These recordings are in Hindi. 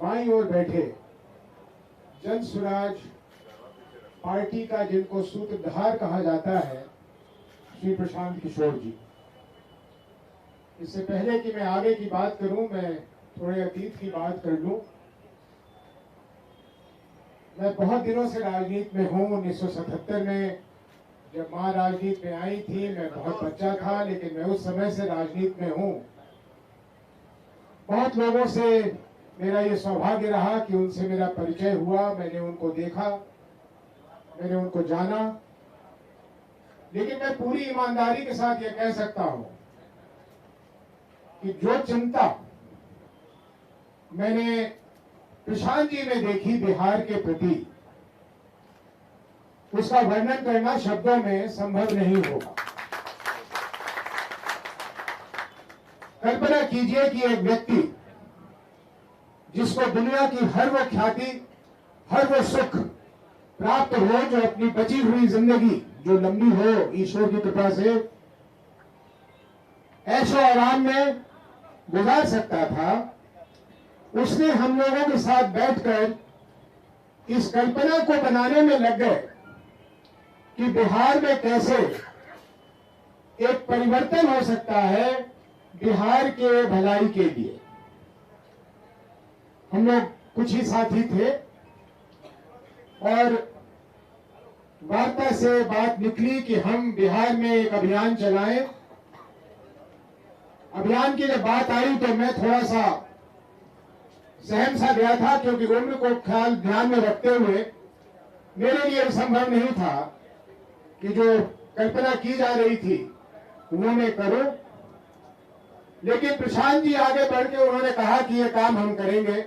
बाईं ओर बैठे जन स्वराज पार्टी का जिनको सूत्रधार कहा जाता है, श्री प्रशांत किशोर जी। इससे पहले कि मैं आगे की बात करूं, मैं थोड़े अतीत की बात कर लूं। मैं बहुत दिनों से राजनीति में हूं। 1977 में जब माँ राजनीति में आई थी, मैं बहुत बच्चा था, लेकिन मैं उस समय से राजनीति में हूं। बहुत लोगों से मेरा ये सौभाग्य रहा कि उनसे मेरा परिचय हुआ, मैंने उनको देखा, मैंने उनको जाना। लेकिन मैं पूरी ईमानदारी के साथ ये कह सकता हूं कि जो चिंता मैंने प्रशांत जी में देखी बिहार के प्रति, उसका वर्णन करना शब्दों में संभव नहीं होगा। कल्पना कीजिए कि एक व्यक्ति जिसको दुनिया की हर वो ख्याति, हर वो सुख प्राप्त हो, जो अपनी बची हुई जिंदगी जो लंबी हो ईश्वर की कृपा से ऐशो आराम में गुजार सकता था, उसने हम लोगों के साथ बैठकर इस कल्पना को बनाने में लग गए कि बिहार में कैसे एक परिवर्तन हो सकता है बिहार के भलाई के लिए। हम लोग कुछ ही साथी थे और वार्ता से बात निकली कि हम बिहार में एक अभियान चलाएं। अभियान की जब बात आई तो मैं थोड़ा सा सहम सा गया था, क्योंकि उम्र को ख्याल ध्यान में रखते हुए मेरे लिए संभव नहीं था कि जो कल्पना की जा रही थी वो मैं करूं। लेकिन प्रशांत जी आगे बढ़ के उन्होंने कहा कि ये काम हम करेंगे।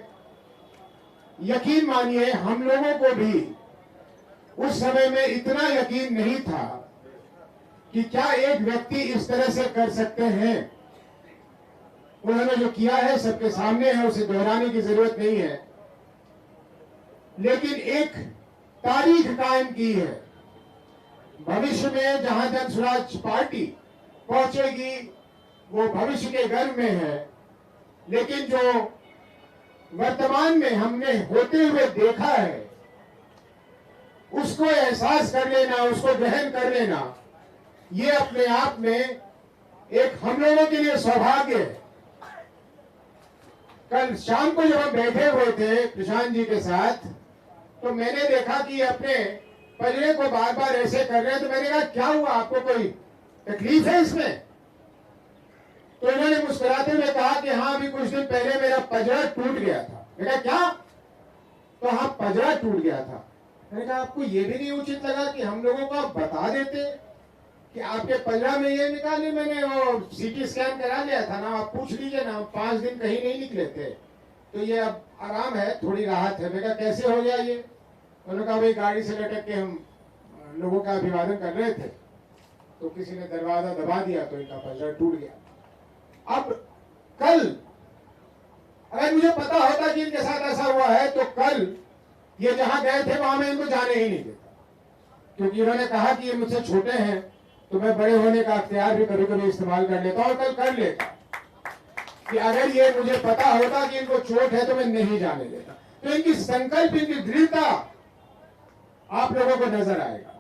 यकीन मानिए, हम लोगों को भी उस समय में इतना यकीन नहीं था कि क्या एक व्यक्ति इस तरह से कर सकते हैं। उन्होंने जो किया है सबके सामने है, उसे दोहराने की जरूरत नहीं है। लेकिन एक तारीख कायम की है। भविष्य में जहां जन स्वराज पार्टी पहुंचेगी वो भविष्य के गर्भ में है, लेकिन जो वर्तमान में हमने होते हुए देखा है उसको एहसास कर लेना, उसको ग्रहण कर लेना, ये अपने आप में एक हम लोगों के लिए सौभाग्य है। कल शाम को जब हम बैठे हुए थे प्रशांत जी के साथ, तो मैंने देखा कि अपने पंजरे को बार बार ऐसे कर रहे हैं। तो मैंने कहा क्या हुआ, आपको कोई तकलीफ है इसमें? तो इन्होंने मुस्कुराते हुए कहा कि हाँ, अभी कुछ दिन पहले मेरा पंजरा टूट गया था। मैंने कहा क्या? तो हाँ, पंजरा टूट गया था। मैंने कहा आपको ये भी नहीं उचित लगा कि हम लोगों को आप बता देते कि आपके पंजरा में ये निकाले? मैंने वो सीटी स्कैन करा लिया था ना, आप पूछ लीजिए ना, 5 दिन कहीं नहीं निकले थे, तो ये अब आराम है, थोड़ी राहत है। मैं कहा कैसे हो गया ये? उन्होंने कहा भाई गाड़ी से लटक के हम लोगों का अभिवादन कर रहे थे तो किसी ने दरवाजा दबा दिया तो इनका पंजरा टूट गया। अब कल अगर मुझे पता होता कि इनके साथ ऐसा हुआ है तो कल ये जहां गए थे वहां मैं इनको जाने ही नहीं देता, क्योंकि इन्होंने कहा कि ये मुझसे छोटे हैं तो मैं बड़े होने का अख्तियार भी कभी कभी इस्तेमाल कर लेता और कल कर लेता कि अगर ये मुझे पता होता कि इनको चोट है तो मैं नहीं जाने देता। तो इनकी संकल्प, इनकी दृढ़ता आप लोगों को नजर आएगा।